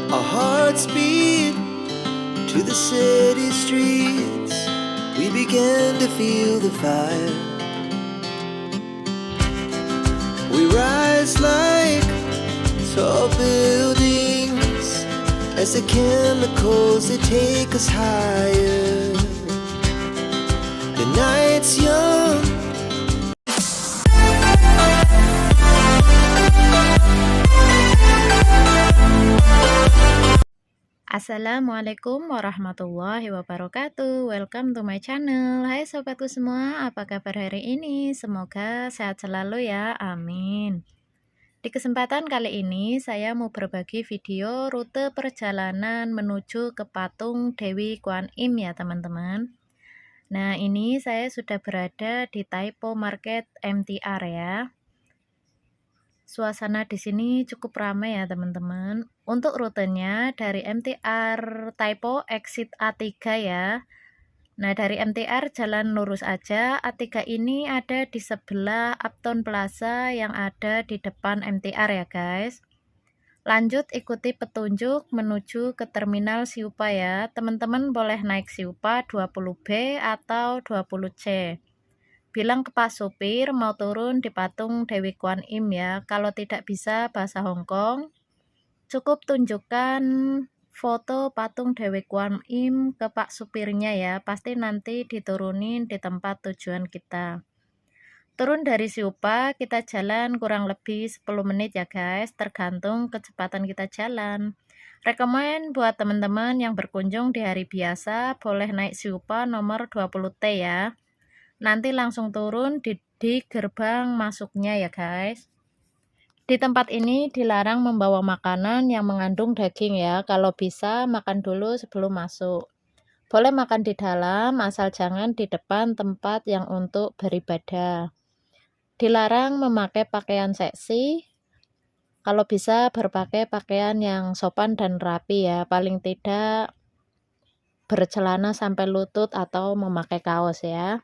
Our hearts beat to the city streets. We began to feel the fire. We rise like tall buildings as the chemicals, they take us higher. The night's young. Assalamualaikum warahmatullahi wabarakatuh. Welcome to my channel. Hai sobatku semua, apa kabar hari ini? Semoga sehat selalu ya, amin. Di kesempatan kali ini saya mau berbagi video rute perjalanan menuju ke patung Dewi Kwan Im ya teman-teman. Nah, ini saya sudah berada di Taipo Market MTR ya. Suasana di sini cukup ramai ya teman-teman. Untuk rutenya dari MTR Taipo exit A3 ya. Nah, dari MTR jalan lurus aja. A3 ini ada di sebelah Uptown Plaza yang ada di depan MTR ya guys. Lanjut ikuti petunjuk menuju ke terminal Siupa ya. Teman-teman boleh naik Siupa 20B atau 20C. Bilang ke pas supir mau turun di patung Dewi Kwan Im ya. Kalau tidak bisa bahasa Hongkong, cukup tunjukkan foto patung Dewi Kwan Im ke pak supirnya ya. Pasti nanti diturunin di tempat tujuan kita. Turun dari Siupa, kita jalan kurang lebih 10 menit ya guys, tergantung kecepatan kita jalan. Rekomen buat teman-teman yang berkunjung di hari biasa, boleh naik Siupa nomor 20T ya. Nanti langsung turun di gerbang masuknya ya guys. Di tempat ini dilarang membawa makanan yang mengandung daging ya. Kalau bisa makan dulu sebelum masuk. Boleh makan di dalam asal jangan di depan tempat yang untuk beribadah. Dilarang memakai pakaian seksi. Kalau bisa berpakai pakaian yang sopan dan rapi ya. Paling tidak bercelana sampai lutut atau memakai kaos ya.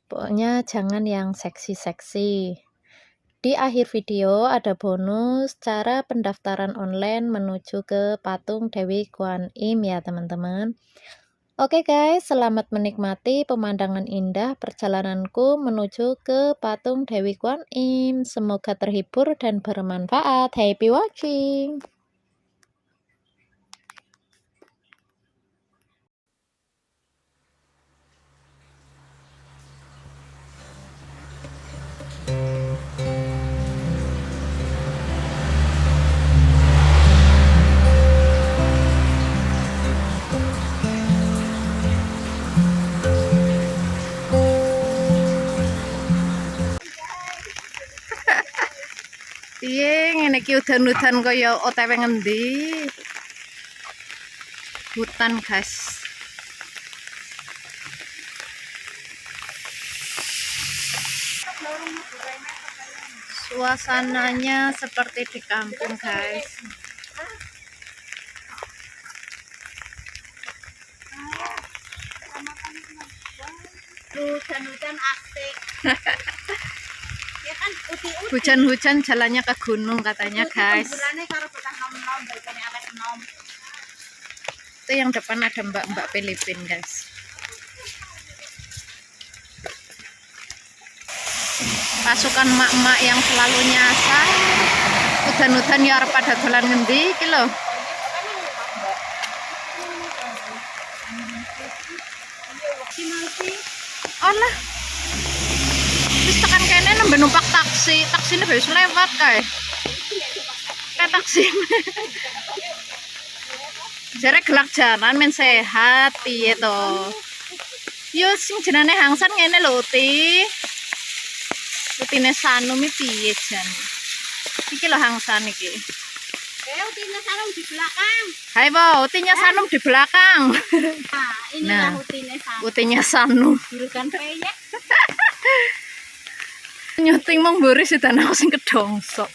Pokoknya jangan yang seksi-seksi. Di akhir video ada bonus cara pendaftaran online menuju ke patung Dewi Kwan Im ya teman-teman. Oke guys, selamat menikmati pemandangan indah perjalananku menuju ke patung Dewi Kwan Im. Semoga terhibur dan bermanfaat. Happy watching! Piye ngene iki udan-udan kaya OTW ngendi? Hutan, guys. Suasananya seperti di kampung, guys. Hujan-hujan asik. Ya kan Hujan-hujan jalannya ke gunung katanya guys. Itu yang depan ada mbak-mbak Filipin guys. Pasukan mak-mak yang selalu nyasar. Udan-udan ya arep pada dolan ngendi iki lho. Olah. Wis tekan kene nembe numpak taksi. Taksine wis lewat kae. Kayak taksi. Jare gelak jalan men sehat piye to. Yo sing jenenge Hangsan ngene lho, Ti. Utine Sanum iki piye jan? Iki lho Hangsan iki. Utinya Sanum di belakang. Hai, Bo, utinya Sanum di belakang. Nah, inilah utinya Sanum. Utinya Sanum. Julukan peyek. Nyuting mong mburi sedan aku sing kedongsok.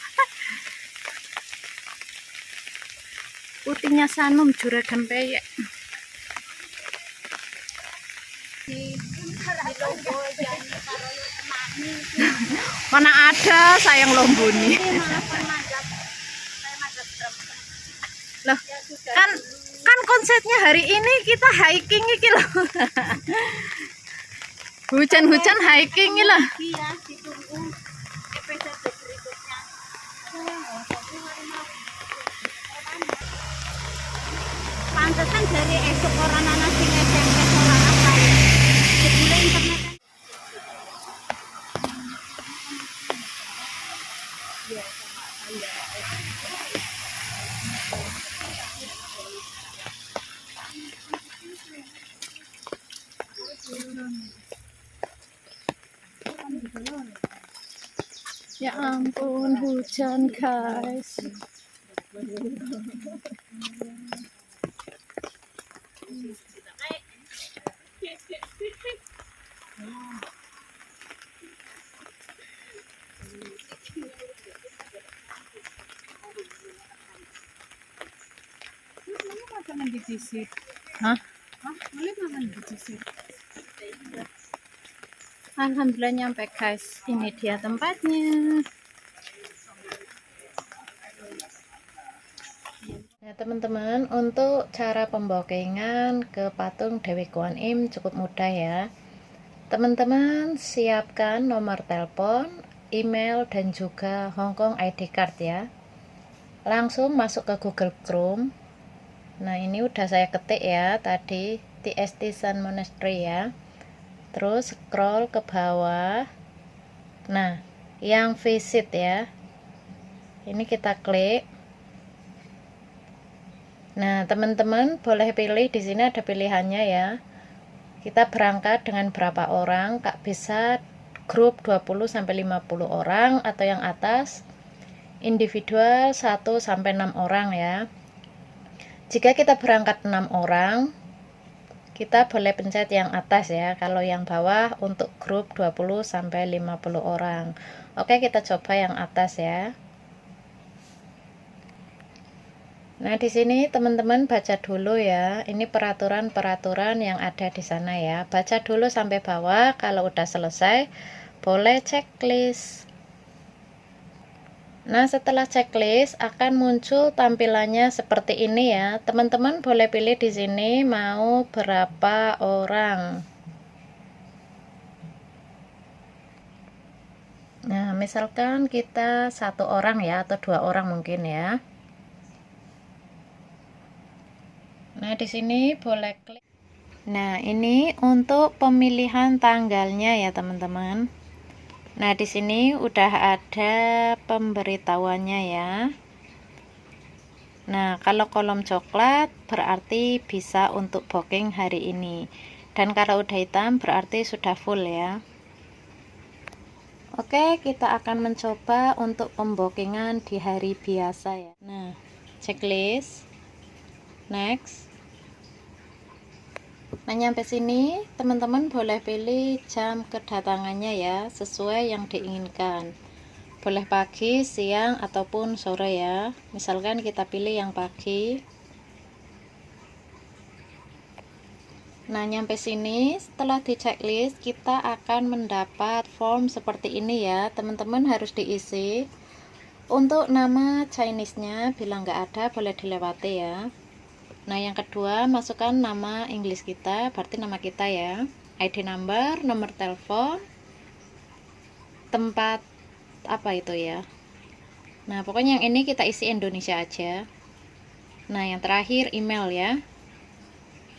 Utinya Sanum juragan peyek. Mana ada sayang lomboni. Loh, kan konsepnya hari ini kita hiking iki loh. Hujan-hujan hiking iki loh. Iya, ditunggu episode berikutnya. Pantesan dari esok orang anak sing SMP ora apa. Jebule internet. Ya ampun, hujan guys. Hah? Alhamdulillah nyampe guys. Ini dia tempatnya. Nah teman-teman, untuk cara pembokengan ke patung Dewi Kuan Im cukup mudah ya. Teman-teman siapkan nomor telepon, email, dan juga Hongkong ID card ya. Langsung masuk ke Google Chrome. Nah ini udah saya ketik ya tadi, TST Sun Monastery ya. Terus scroll ke bawah. Nah yang visit ya, ini kita klik. Nah teman-teman boleh pilih, di sini ada pilihannya ya. Kita berangkat dengan berapa orang, Kak, bisa grup 20-50 orang atau yang atas, individual 1-6 orang ya. Jika kita berangkat 6 orang, kita boleh pencet yang atas ya. Kalau yang bawah untuk grup 20-50 orang. Oke, kita coba yang atas ya. Nah, di sini teman-teman baca dulu ya. Ini peraturan-peraturan yang ada di sana ya. Baca dulu sampai bawah. Kalau udah selesai, boleh checklist. Nah, setelah checklist akan muncul tampilannya seperti ini ya. Teman-teman boleh pilih di sini mau berapa orang. Nah, misalkan kita 1 orang ya, atau 2 orang mungkin ya. Nah, di sini boleh klik. Nah, ini untuk pemilihan tanggalnya ya, teman-teman. Nah, di sini udah ada pemberitahuannya ya. Nah, kalau kolom coklat berarti bisa untuk booking hari ini. Dan kalau udah hitam berarti sudah full ya. Oke, kita akan mencoba untuk pembookingan di hari biasa ya. Nah, checklist. Next. Nah, nyampe sini teman-teman boleh pilih jam kedatangannya ya, sesuai yang diinginkan. Boleh pagi, siang, ataupun sore ya. Misalkan kita pilih yang pagi. Nah, nyampe sini setelah di checklist kita akan mendapat form seperti ini ya. Teman-teman harus diisi. Untuk nama Chinese-nya bila nggak ada boleh dilewati ya. Nah, yang kedua, masukkan nama Inggris kita, berarti nama kita ya. ID number, nomor telepon, tempat apa itu ya. Nah, pokoknya yang ini kita isi Indonesia aja. Nah, yang terakhir email ya.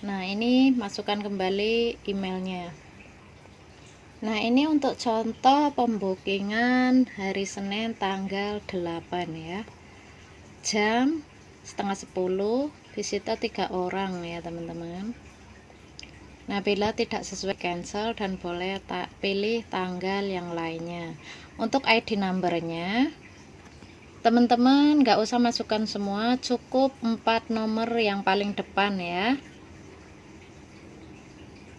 Nah, ini masukkan kembali emailnya. Nah, ini untuk contoh pembookingan hari Senin tanggal 8 ya. Jam setengah 10. Visitor 3 orang ya teman-teman. Nah, bila tidak sesuai cancel dan boleh pilih tanggal yang lainnya. Untuk ID numbernya teman-teman nggak usah masukkan semua, cukup 4 nomor yang paling depan ya.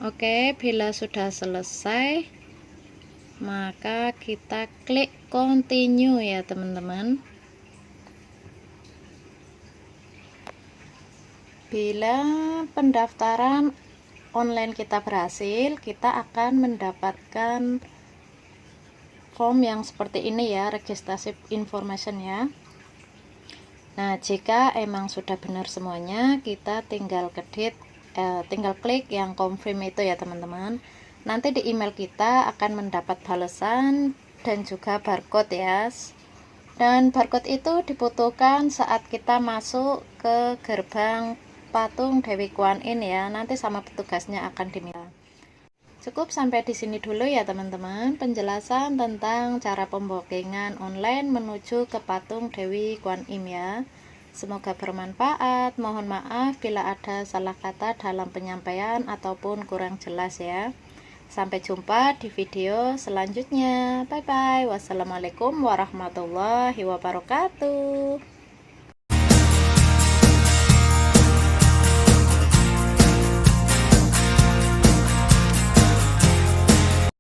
Oke, bila sudah selesai maka kita klik continue ya teman-teman. Bila pendaftaran online kita berhasil, kita akan mendapatkan form yang seperti ini ya, registrasi information ya. Nah, jika emang sudah benar semuanya, kita tinggal klik yang confirm itu ya teman-teman. Nanti di email kita akan mendapat balasan dan juga barcode ya. Dan barcode itu dibutuhkan saat kita masuk ke gerbang patung Dewi Kuan Yin ya. Nanti sama petugasnya akan diminta. Cukup sampai di sini dulu ya teman-teman, penjelasan tentang cara pembokingan online menuju ke patung Dewi Kuan Yin ya. Semoga bermanfaat. Mohon maaf bila ada salah kata dalam penyampaian ataupun kurang jelas ya. Sampai jumpa di video selanjutnya. Bye bye. Wassalamualaikum warahmatullahi wabarakatuh.